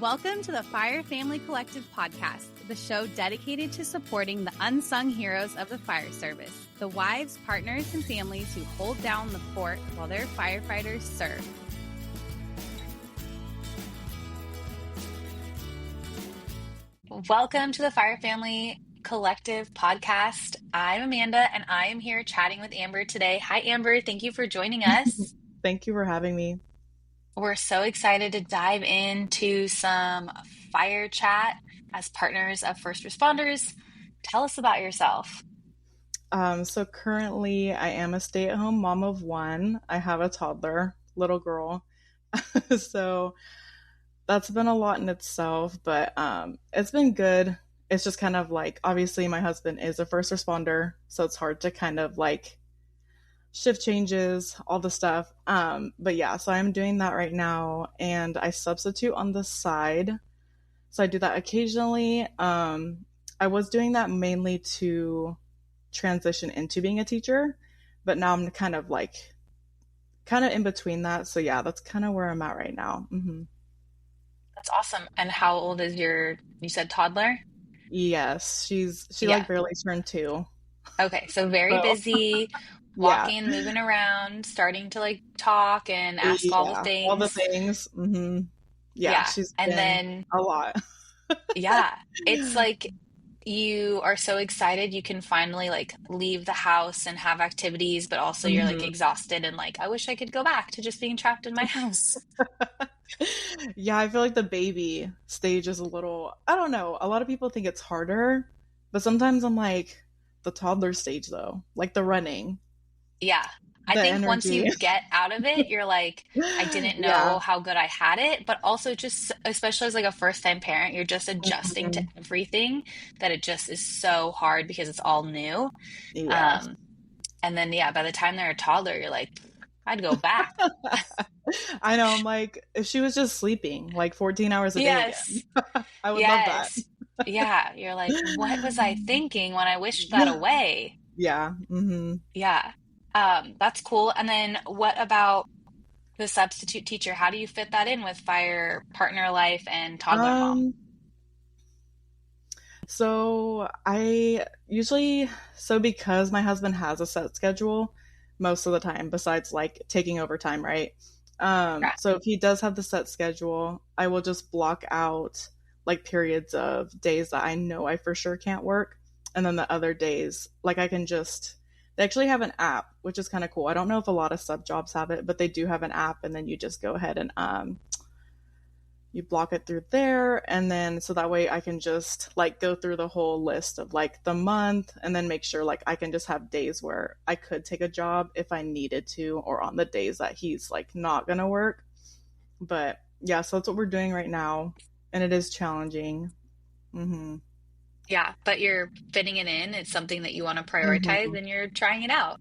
Welcome to the Fire Family Collective podcast, the show dedicated to supporting the unsung heroes of the fire service, the wives, partners, and families who hold down the fort while their firefighters serve. Welcome to the Fire Family Collective podcast. I'm Amanda, and I am here chatting with Amber today. Hi, Amber. Thank you for joining us. Thank you for having me. We're so excited to dive into some fire chat as partners of first responders. Tell us about yourself. So currently I am a stay-at-home mom of one. I have a toddler, little girl. So that's been a lot in itself, but it's been good. It's just kind of like, obviously my husband is a first responder, so it's hard to kind of like shift changes, all the stuff. But yeah, so I'm doing that right now, and I substitute on the side. So I do that occasionally. I was doing that mainly to transition into being a teacher, but now I'm kind of in between that. So yeah, that's kind of where I'm at right now. Mm-hmm. That's awesome. And how old is you said toddler? Yes, she like barely turned 2. Okay, so very busy. Walking, Yeah. moving around, starting to like talk and ask all the things. All the things. Mm-hmm. Yeah, she's and been then a lot. yeah, it's like you are so excited you can finally like leave the house and have activities, but also you're like exhausted and like, I wish I could go back to just being trapped in my house. Yeah, I feel like the baby stage is a little, I don't know. A lot of people think it's harder, but sometimes I'm like, the toddler stage though, like the running. Yeah. I think energy. Once you get out of it, you're like, I didn't know how good I had it. But also just, especially as like a first time parent, you're just adjusting to everything, that it just is so hard because it's all new. Yeah. And then, by the time they're a toddler, you're like, I'd go back. I know. I'm like, if she was just sleeping like 14 hours a day again, I would love that. Yeah. You're like, what was I thinking when I wished that away? Yeah. Mm-hmm. Yeah. That's cool. And then what about the substitute teacher? How do you fit that in with fire partner life and toddler mom? So because my husband has a set schedule most of the time, besides like taking overtime, right? So if he does have the set schedule, I will just block out like periods of days that I know I for sure can't work. And then the other days, like they actually have an app, which is kind of cool. I don't know if a lot of sub jobs have it, but they do have an app, and then you just go ahead and you block it through there. And then so that way I can just like go through the whole list of like the month, and then make sure like I can just have days where I could take a job if I needed to, or on the days that he's like not going to work. But yeah, so that's what we're doing right now. And it is challenging. Mm-hmm. Yeah, but you're fitting it in. It's something that you want to prioritize, and you're trying it out.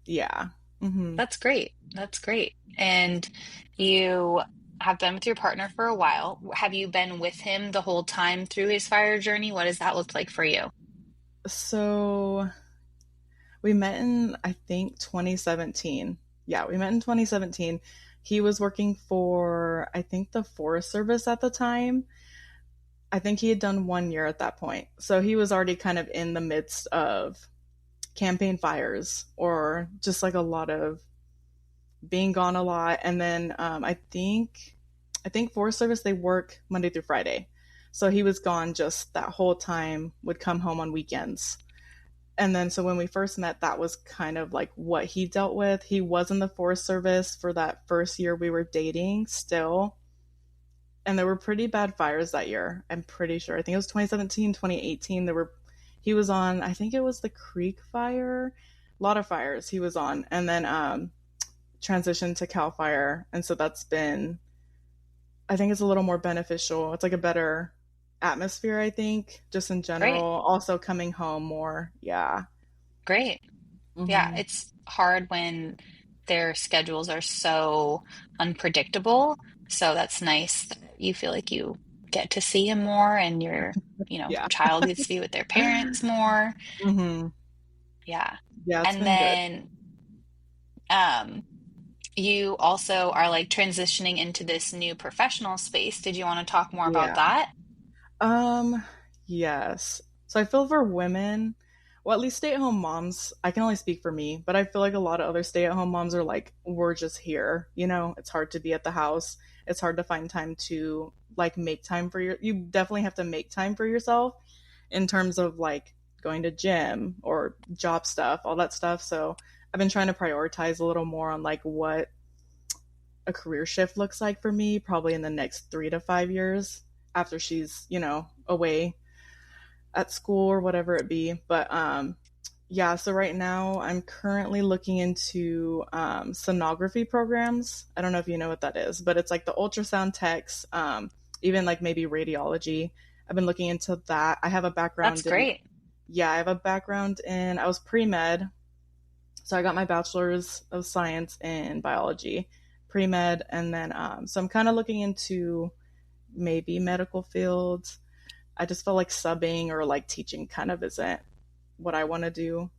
Yeah. Mm-hmm. That's great. That's great. And you have been with your partner for a while. Have you been with him the whole time through his fire journey? What does that look like for you? So we met in, I think, 2017. Yeah, we met in 2017. He was working for, I think, the Forest Service at the time. I think he had done 1 year at that point. So he was already kind of in the midst of campaign fires, or just like a lot of being gone a lot. And then I think Forest Service, they work Monday through Friday. So he was gone just that whole time, would come home on weekends. And then so when we first met, that was kind of like what he dealt with. He was in the Forest Service for that first year we were dating still. And there were pretty bad fires that year, I'm pretty sure. I think it was 2017, 2018. He was on, I think it was the Creek Fire. A lot of fires he was on. And then transitioned to Cal Fire. And so that's been, I think it's a little more beneficial. It's like a better atmosphere, I think, just in general. Great. Also coming home more. Yeah. Great. Mm-hmm. Yeah, it's hard when their schedules are so unpredictable. So that's nice that you feel like you get to see him more, and your, child gets to be with their parents more. Mm-hmm. Yeah. Yeah. And then, you also are like transitioning into this new professional space. Did you want to talk more about Yeah. that? Um, yes. So I feel for women, well, at least stay at home moms, I can only speak for me, but I feel like a lot of other stay at home moms are like, we're just here. You know, it's hard to be at the house. It's hard to find time to like make time for you definitely have to make time for yourself in terms of like going to gym or job stuff, all that stuff. So I've been trying to prioritize a little more on like what a career shift looks like for me, probably in the next 3 to 5 years after she's, away at school or whatever it be. But yeah, so right now I'm currently looking into sonography programs. I don't know if you know what that is, but it's like the ultrasound techs, even like maybe radiology. I've been looking into that. I have a That's background in, great. yeah, I have a background in, I was pre med. So I got my bachelor's of science in biology, pre med. And then, so I'm kind of looking into maybe medical fields. I just felt like subbing or like teaching kind of isn't what I want to do,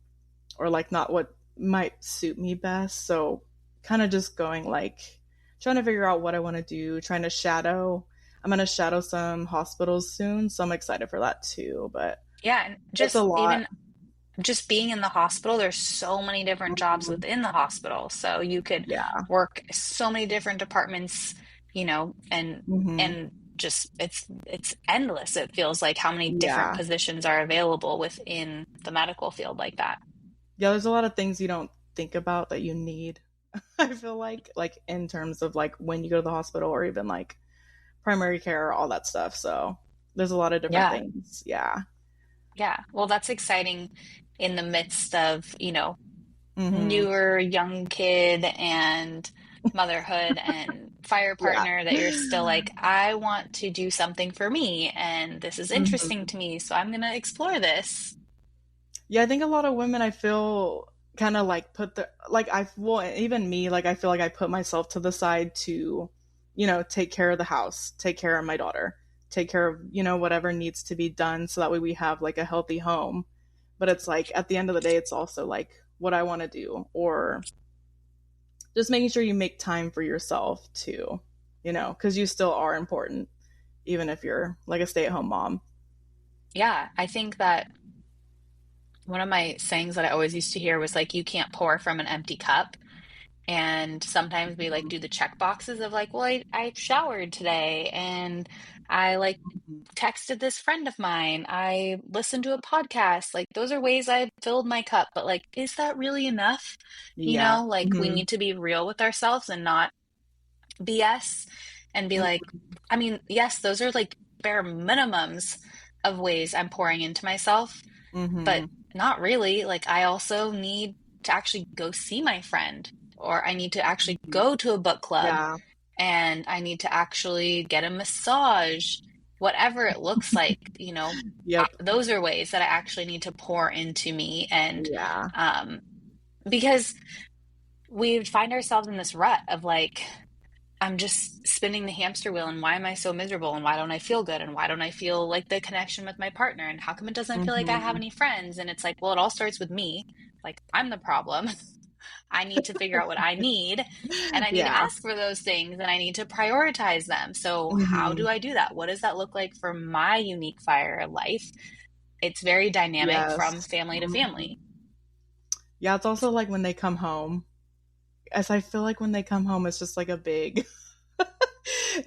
or like not what might suit me best. So kind of just going like trying to figure out what I want to do, trying to shadow. I'm going to shadow some hospitals soon, so I'm excited for that too, but Yeah, and it's a just lot. even just being in the hospital, there's so many different jobs Mhm. within the hospital. So you could Yeah. work so many different departments, Hmm. and just it's endless. It feels like how many different Yeah. positions are available within the medical field like that. Yeah, there's a lot of things you don't think about that you need. I feel like in terms of like when you go to the hospital or even like primary care, all that stuff. So there's a lot of different Yeah. things. Yeah. Yeah. Well, that's exciting in the midst of, Hmm. newer young kid and motherhood and fire Yeah. partner that you're still like, I want to do something for me and this is interesting Hmm. to me, so I'm gonna explore this. Yeah, I think a lot of women I feel kind of like put the like I well even me like I feel like I put myself to the side to take care of the house, take care of my daughter, take care of whatever needs to be done so that way we have like a healthy home. But it's like at the end of the day it's also like what I want to do, or just making sure you make time for yourself too, because you still are important even if you're like a stay-at-home mom. Yeah, I think that one of my sayings that I always used to hear was like, you can't pour from an empty cup. And sometimes we like do the check boxes of like, well, I showered today and I like Mhm. texted this friend of mine. I listened to a podcast. Like, those are ways I've filled my cup. But, like, is that really enough? Yeah. Like, we Hmm. need to be real with ourselves and not BS and be like, I mean, yes, those are like bare minimums of ways I'm pouring into myself, but Hmm. not really. Like, I also need to actually go see my friend, or I need to actually go to a book club, Yeah. and I need to actually get a massage, whatever it looks like, Yep. those are ways that I actually need to pour into me. And Yeah. um, because we find ourselves in this rut of like, I'm just spinning the hamster wheel, and why am I so miserable? And why don't I feel good? And why don't I feel like the connection with my partner? And how come it doesn't feel like I have Hmm. any friends? And it's like, well, it all starts with me. Like, I'm the problem. I need to figure out what I need, and I need to Yeah. ask for those things, and I need to prioritize them. So, how Hmm. do I do that? What does that look like for my unique fire life? It's very dynamic from Yes. family to Hmm. family. Yeah, it's also like when they come home. As I feel like when they come home, it's just like a big,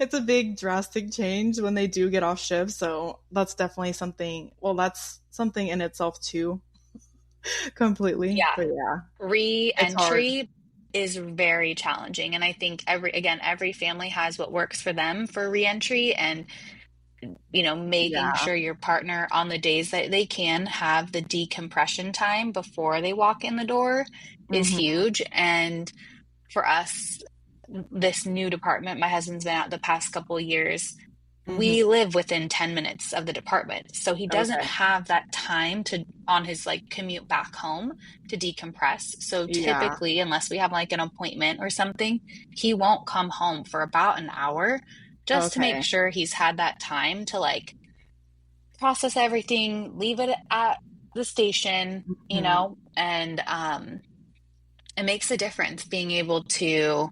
it's a big drastic change when they do get off shift. So that's definitely something. Well, that's something in itself too, completely. Yeah. But yeah, it's hard. Re-entry is very challenging. And I think every family has what works for them for re-entry. And making Yeah. sure your partner on the days that they can have the decompression time before they walk in the door is Hmm. huge. And for us, this new department my husband's been at the past couple of years, Hmm. we live within 10 minutes of the department. So he doesn't Okay. have that time to on his like commute back home to decompress. So Yeah. typically, unless we have like an appointment or something, he won't come home for about an hour just to make Okay. sure he's had that time to like process everything, leave it at the station, Hmm. and it makes a difference being able to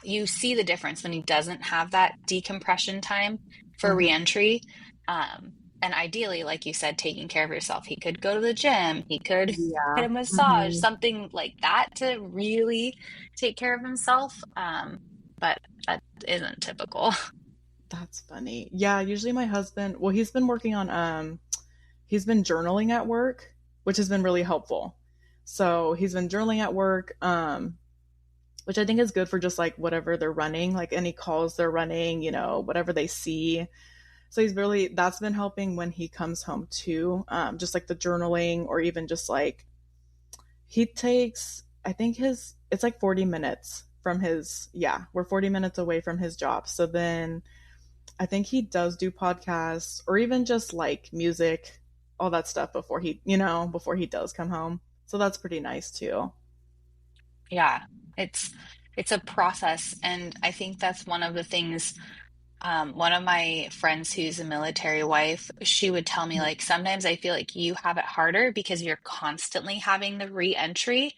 you see the difference when he doesn't have that decompression time for Hmm. reentry. And ideally, like you said, taking care of yourself. He could go to the gym, he could get Yeah. a massage, Hmm. something like that to really take care of himself. But that isn't typical. That's funny. Yeah, usually my husband, well, he's been working on he's been journaling at work, which has been really helpful. So he's been journaling at work, which I think is good for just like whatever they're running, like any calls they're running, whatever they see. So he's really, that's been helping when he comes home too. Just like the journaling, or even just like he takes, I think it's like 40 minutes from his, yeah, we're 40 minutes away from his job. So then I think he does do podcasts or even just like music, all that stuff before he does come home. So that's pretty nice too. Yeah, it's it's a process, and I think that's one of the things. One of my friends who's a military wife, she would tell me, like, sometimes I feel like you have it harder because you're constantly having the re-entry,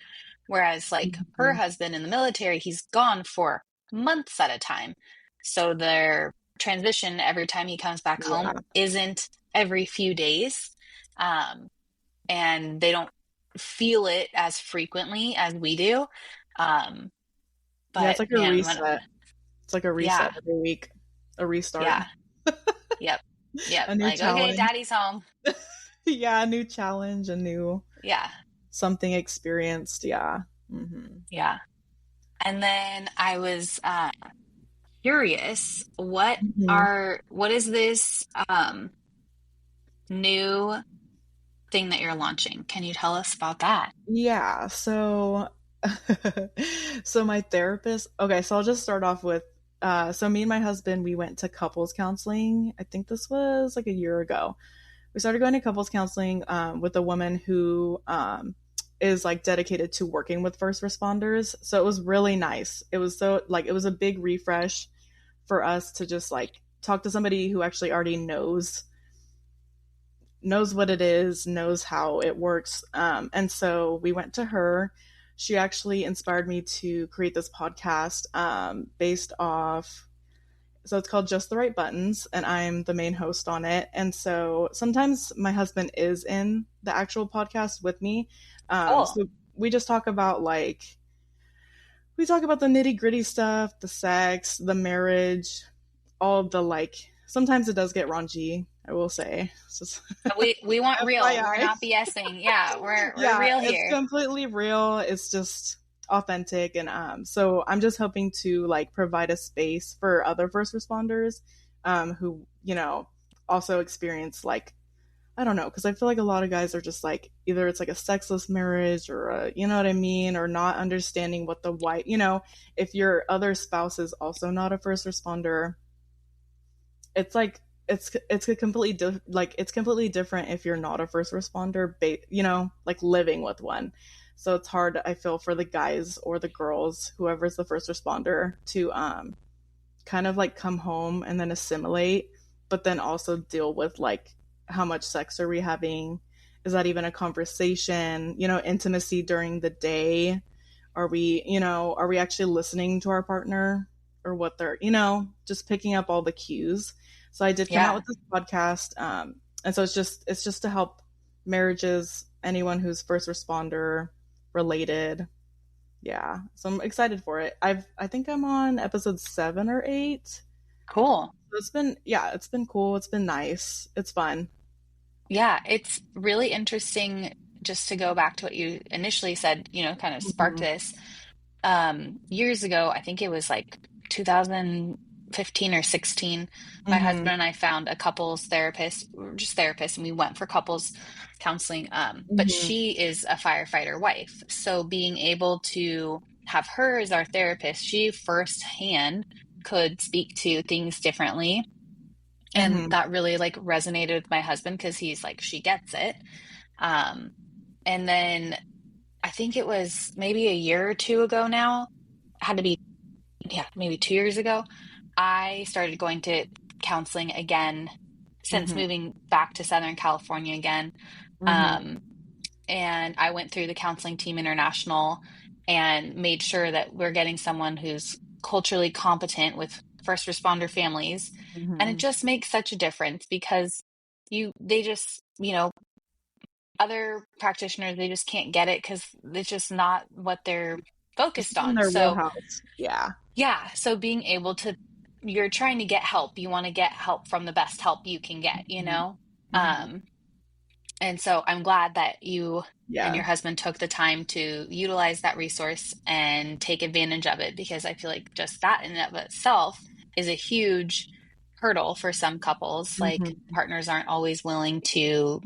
whereas like her Mhm. husband in the military, he's gone for months at a time. So their transition every time he comes back home Yeah. isn't every few days. Um, and they don't feel it as frequently as we do. Um, Yeah, it's but like a man, reset. It's like a reset yeah, every week, a restart, yeah, yep, yep. a new Like, okay, challenge. daddy's home. Yeah, a new challenge, a new Yeah, something experienced. Yeah. Hmm. yeah. And then I was curious, Hmm. what is this new thing that you're launching? Can you tell us about that? Yeah. So, so my therapist. Okay, so I'll just start off with. So me and my husband, we went to couples counseling. I think this was like a year ago. We started going to couples counseling with a woman who is like dedicated to working with first responders. So it was really nice. It was so like it was a big refresh for us to just like talk to somebody who actually already knows what it is, knows how it works. And so we went to her. She actually inspired me to create this podcast based off. So it's called Just the Right Buttons, and I'm the main host on it. And so sometimes my husband is in the actual podcast with me. Cool. So we just talk about we talk about the nitty gritty stuff, the sex, the marriage, all of the like. Sometimes it does get raunchy, I will say. It's just We want real. We're FYI. not BSing. Yeah, we're Yeah, real it's here. completely real. It's just authentic, and so I'm just hoping to like provide a space for other first responders who, also experience like I don't know, because I feel like a lot of guys are just like either it's like a sexless marriage or you know what I mean, or not understanding what the white, if your other spouse is also not a first responder, it's like it's a it's completely different if you're not a first responder, like living with one. So it's hard, I feel, for the guys or the girls, whoever's the first responder, to kind of like come home and then assimilate, but then also deal with like how much sex are we having? Is that even a conversation? Intimacy during the day. Are we actually listening to our partner or what they're, just picking up all the cues. So I did come out Yeah, with this podcast. And so it's just to help marriages, anyone who's first responder related. Yeah. So I'm excited for it. I think I'm on episode 7 or 8. cool. So it's been cool. It's been nice. It's fun. Yeah, it's really interesting just to go back to what you initially said, kind of sparked Hmm. this. Years ago, I think it was like 2015 or 16, my Hmm. husband and I found a couples therapist, we were just therapists, and we went for couples counseling. But Hmm. she is a firefighter wife. So being able to have her as our therapist, she firsthand could speak to things differently. And Hmm. that really like resonated with my husband because he's like, she gets it. Um, and then I think it was maybe a year or two ago now, had to be, yeah, maybe 2 years ago, I started going to counseling again since Hmm. moving back to Southern California again. Hmm. Um, and I went through the Counseling Team International. and made sure that we're getting someone who's culturally competent with first responder families. And it Mm-hmm. just makes such a difference because they just, other practitioners, they just can't get it because it's just not what they're It's focused in on. their So, wheelhouse. Yeah. yeah, so being able to, you're trying to get help. You want to get help from the best help you can get, you Mm-hmm. know? Mm-hmm. Um, and so I'm glad that you and Yeah. your husband took the time to utilize that resource and take advantage of it because I feel like just that in and of itself is a huge hurdle for some couples. Like Mm-hmm. partners aren't always willing to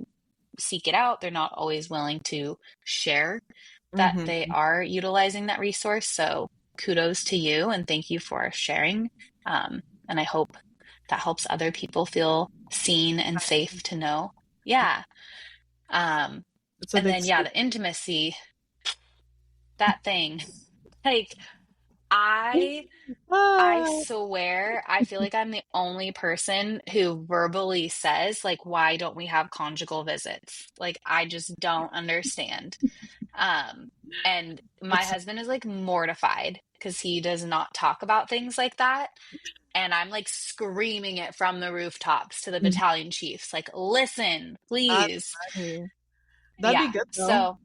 seek it out, they're not always willing to share that they Mm-hmm. are utilizing that resource. So kudos to you and thank you for sharing. And I hope that helps other people feel seen and safe to know. Yeah. Um, It's a and big then, yeah, scoop. the intimacy, that thing, like I, I Ah. swear, I feel like I'm the only person who verbally says, like, why don't we have conjugal visits? Like, I just don't understand. Um, and my It's husband is like mortified because he does not talk about things like that. And I'm like screaming it from the rooftops to the Mhm. battalion chiefs, like, listen, That's please. funny. That'd be Yeah. good though. So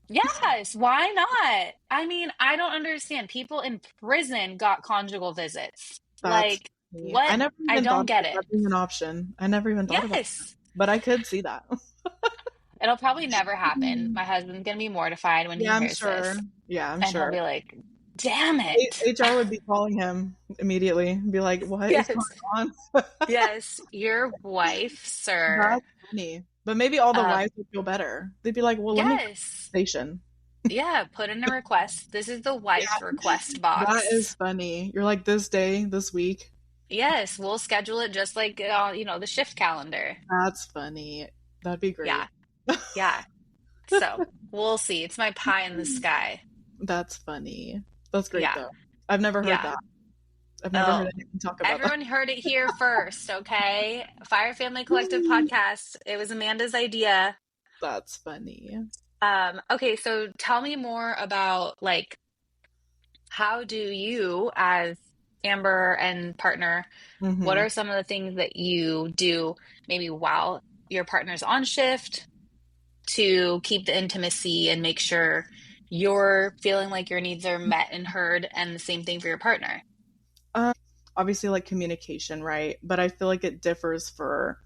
yes, why not? I mean, I don't understand. People in prison got conjugal visits. That's Like, funny. I what? never I even thought don't get about it. that being an option. I never even thought about that. Yes. But I could see that. It'll probably never happen. My husband's gonna be mortified when he Yeah, I'm hears sure. this, Yeah, I'm and he'll sure. be like, damn it. HR would be calling him immediately and be like, what is going Yes. on? Yes. Your wife, sir. That's funny. But maybe all the Um, wives would feel better. They'd be like, well, let me call yes. the station. Yeah, put in a request. This is the wife Yeah, request that is box. funny. You're like, this day, this week. Yes, we'll schedule it just like the shift calendar. That's funny. That'd be Yeah. great. Yeah. So we'll see. It's my pie in the sky. That's funny. That's great Yeah. though. I've never heard Yeah. that. I've never heard Oh, anyone talk about that. everyone heard it here first, okay? Fire Family Collective podcast. It was Amanda's idea. That's funny. Okay, so tell me more about like how do you as Amber and partner, what Hmm. are some of the things that you do maybe while your partner's on shift to keep the intimacy and make sure you're feeling like your needs are met and heard, and the same thing for your partner? Obviously, like communication, right? But I feel like it differs for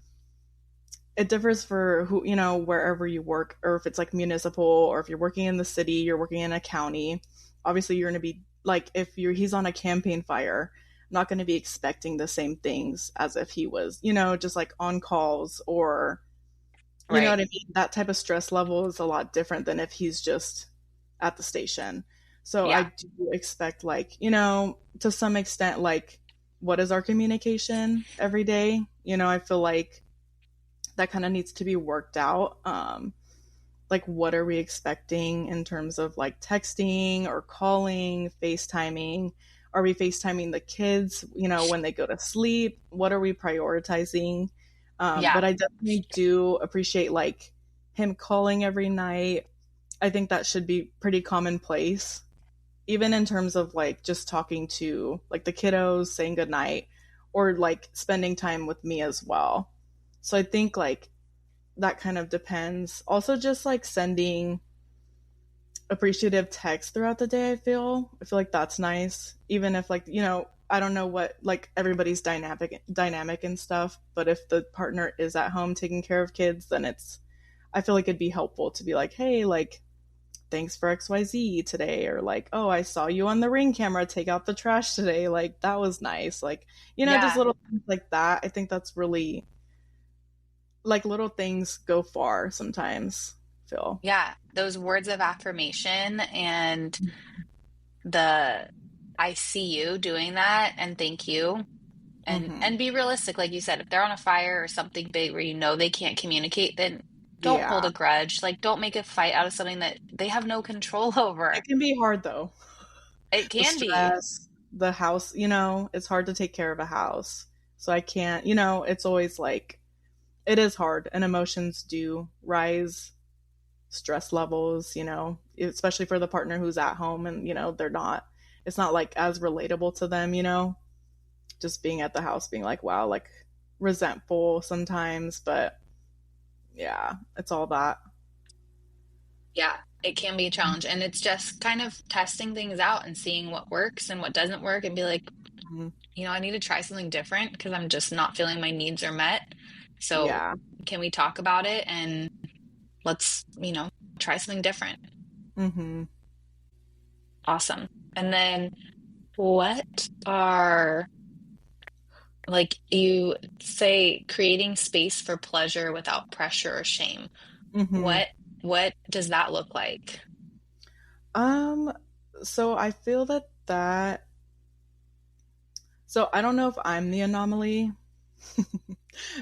who, wherever you work, or if it's like municipal, or if you're working in the city, you're working in a county. Obviously, you're going to be like, if he's on a campaign fire, I'm not going to be expecting the same things as if he was, just like on calls, or you know Right. what I mean? That type of stress level is a lot different than if he's just at the station. So I Yeah. do expect, like, to some extent, like, what is our communication every day? I feel like that kind of needs to be worked out. Like, what are we expecting in terms of like texting or calling, FaceTiming? Are we FaceTiming the kids, when they go to sleep? What are we prioritizing? But Yeah. I definitely do appreciate like him calling every night. I think that should be pretty commonplace, even in terms of like just talking to like the kiddos, saying goodnight, or like spending time with me as well. So I think like that kind of depends. Also, just like sending appreciative text throughout the day, I feel like that's nice. Even if, like, I don't know what, like, everybody's dynamic and stuff, but if the partner is at home taking care of kids, then I feel like it'd be helpful to be like, hey, like, thanks for XYZ today, or like, oh, I saw you on the Ring camera take out the trash today, like, that was nice. Like, just Yeah. little things like that. I think that's really, like, little things go far sometimes, Phil. Yeah. Those words of affirmation and the I see you doing that and thank you, Hmm. and be realistic, like you said, if they're on a fire or something big where you know they can't communicate, then don't hold Yeah. a grudge. Like don't make a fight out of something that they have no control It over. can be hard though. It The can be. stress, the house, it's hard to take care of a house. So I can't, it's always like, it is hard, and emotions do rise stress levels, especially for the partner who's at home and, it's not like as relatable to them, just being at the house being like, wow, like resentful sometimes, but yeah, it's all that. Yeah, it can be a challenge. And it's just kind of testing things out and seeing what works and what doesn't work and be like, Mhm. I need to try something different because I'm just not feeling my needs are met. So Yeah. can we talk about it and let's, try something different. Hmm. Awesome. And then what are, like you say, creating space for pleasure without pressure or shame? Hmm. What does that look like? Um, so I feel so I don't know if I'm the anomaly,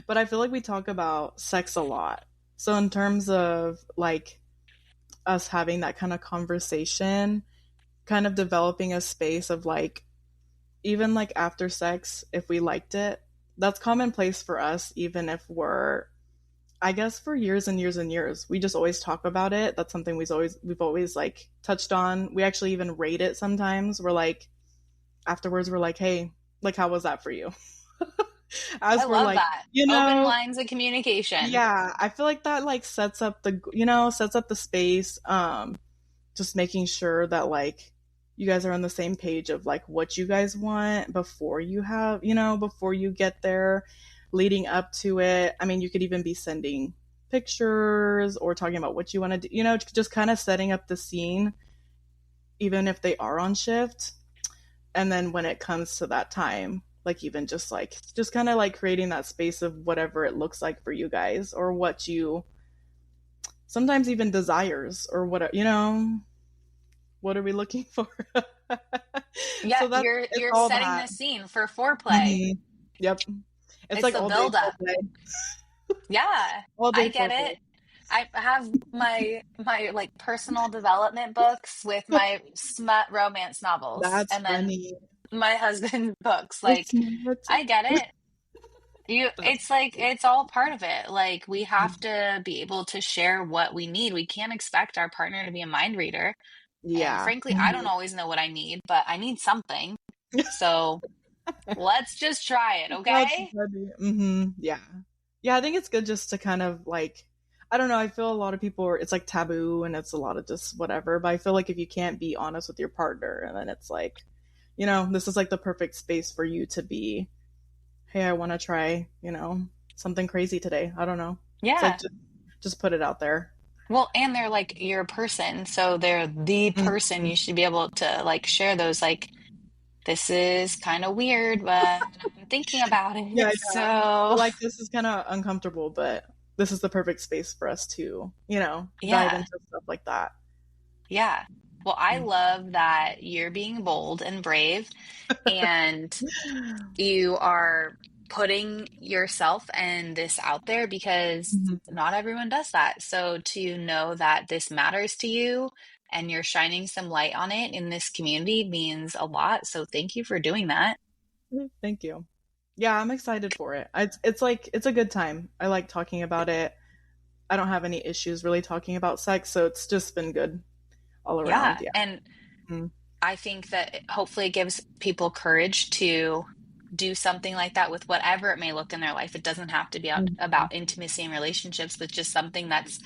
but I feel like we talk about sex a lot. So in terms of like us having that kind of conversation, kind of developing a space of like, even like after sex, if we liked it, that's commonplace for us, even if I guess for years and years and years, we just always talk about it. That's something we've always like touched on. We actually even rate it sometimes. We're like, afterwards, we're like, hey, like, how was that for you? I As we're love like, that. Open lines of communication. yeah, I feel like that like sets up the space. Just making sure that like you guys are on the same page of like what you guys want before before you get there, leading up to it. I mean, you could even be sending pictures or talking about what you want to do, just kind of setting up the scene, even if they are on shift. And then when it comes to that time, like even just kind of like creating that space of whatever it looks like for you guys or what you sometimes even desires or what are we looking for? Yeah, So that's it's you're all setting that. the scene for foreplay. Mhm. Yep. It's It's like the all day buildup. foreplay. Yeah, All I day get foreplay. it. I have my like personal development books with my smut romance novels That's and then funny. my husband books. It's Like, not. I get it. That's It's like funny. it's all part of it. Like we have to be able to share what we need. We can't expect our partner to be a mind reader. And Yeah. frankly, I don't Mhm. always know what I need, but I need something. So let's just try it, That's okay? funny. Yeah. Yeah, I think it's good just to kind of like, I don't know, I feel a lot of people it's like taboo and it's a lot of just whatever, but I feel like if you can't be honest with your partner and then it's like, this is like the perfect space for you to be, hey, I want to try, something crazy today. I don't know. It's like Yeah. just put it out there. Well, and they're like your person, so they're the person Mhm. you should be able to like share those like this is kind of weird, but I'm thinking about Yeah, it. yeah. So, Or like this is kind of uncomfortable, but this is the perfect space for us to, dive yeah. into stuff like that. Yeah. Well, I Mm. love that you're being bold and brave and you are putting yourself and this out there because Mhm. not everyone does that. So to know that this matters to you and you're shining some light on it in this community means a lot. So thank you for doing that. Thank you. Yeah, I'm excited for it. It's like it's a good time. I like talking about it. I don't have any issues really talking about sex, so it's just been good all Yeah. around. Yeah. And Mm-hmm. I think that hopefully it gives people courage to do something like that with whatever it may look in their life. It doesn't have to be about intimacy and relationships, but just something that's,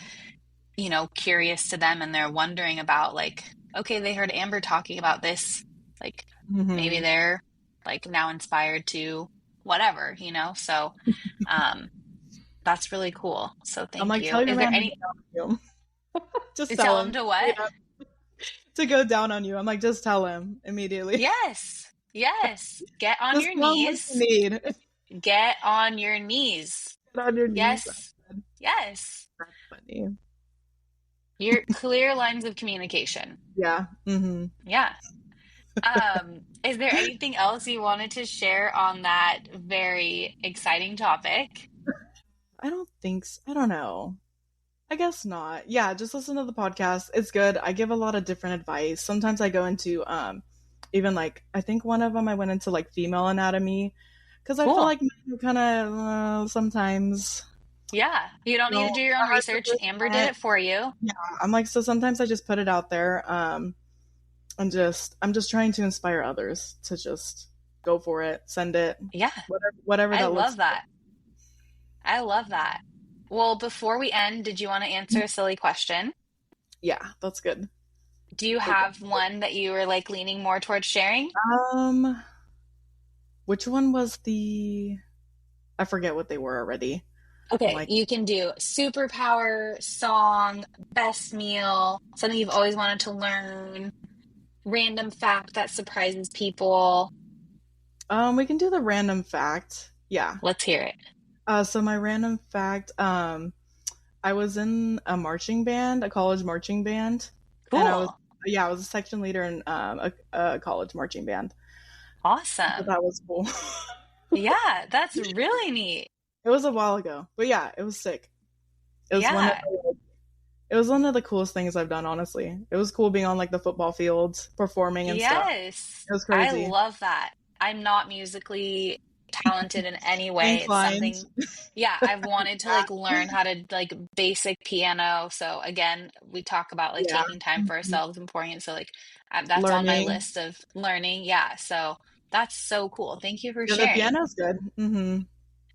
curious to them and they're wondering about like, okay, they heard Amber talking about this. Like maybe Mm-hmm. they're like now inspired to whatever. So um that's really cool. So I'm thank like, you. tell your Is there man to any get down on you. Just tell tell them him to straight what? up to go down on you. I'm like, just tell him immediately. Yes. Yes. Get on Just your tell him what you knees. need. Get Get on your knees. on your knees. Yes. Yes. That's funny. Your clear lines of communication. Yeah. Yeah. Is there anything else you wanted to share on that very exciting topic? I don't think so. I don't know. I guess not. Yeah, just listen to the podcast. It's good. I give a lot of different advice. Sometimes I go into even like I think one of them I went into like female anatomy because I feel Cool. like men are kind of sometimes Yeah, you don't need to No, do your own research. Amber did 100%. it for you. Yeah, I'm like, so sometimes I just put it out there, and I'm just trying to inspire others to just go for it, send it, Yeah, whatever I that looks love like. that. I love that. Well, before we end, did you want to answer a silly question? Yeah, that's good. Do you Okay. have one that you were like leaning more towards sharing? Um, which one was the? I forget what they were already. I'm Okay, like, you can do superpower, song, best meal, something you've always wanted to learn, random fact that surprises people. we can do the random fact. Yeah. Let's hear it. So my random fact, I was in a marching band, a college marching band, and Cool. I was a section leader in a college marching band. But Awesome. that was cool. Yeah, that's really neat. It was a while ago, but yeah, it was sick. It was one of Yeah. it was one of the coolest things I've done. Honestly, it was cool being on like the football fields, performing and stuff. Yes. It was I crazy. love that. I'm not musically talented in any way. It's Inclined. something, yeah, I've wanted to Yeah. like learn how to like basic piano. So again, we talk about like Yeah. taking time for Mhm. ourselves and pouring it. So like that's on my Learning. list of learning. Yeah. So that's so cool. Thank you for Yeah, the sharing. piano's good. Piano's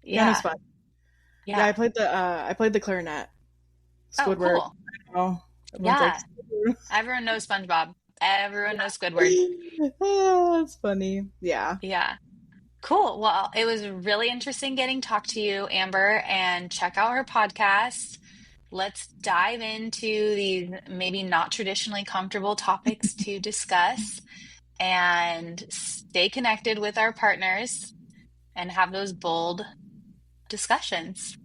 Yeah. fun. Yeah, Yeah. I played the clarinet. Oh, Squidward. cool. Oh, everyone's like Yeah. Squidward. Everyone knows SpongeBob. Everyone knows Squidward. Ah, it's funny. Yeah. Yeah. Cool. Well, it was really interesting getting to talk to you, Amber, and check out her podcast. Let's dive into these maybe not traditionally comfortable topics to discuss and stay connected with our partners and have those bold discussions.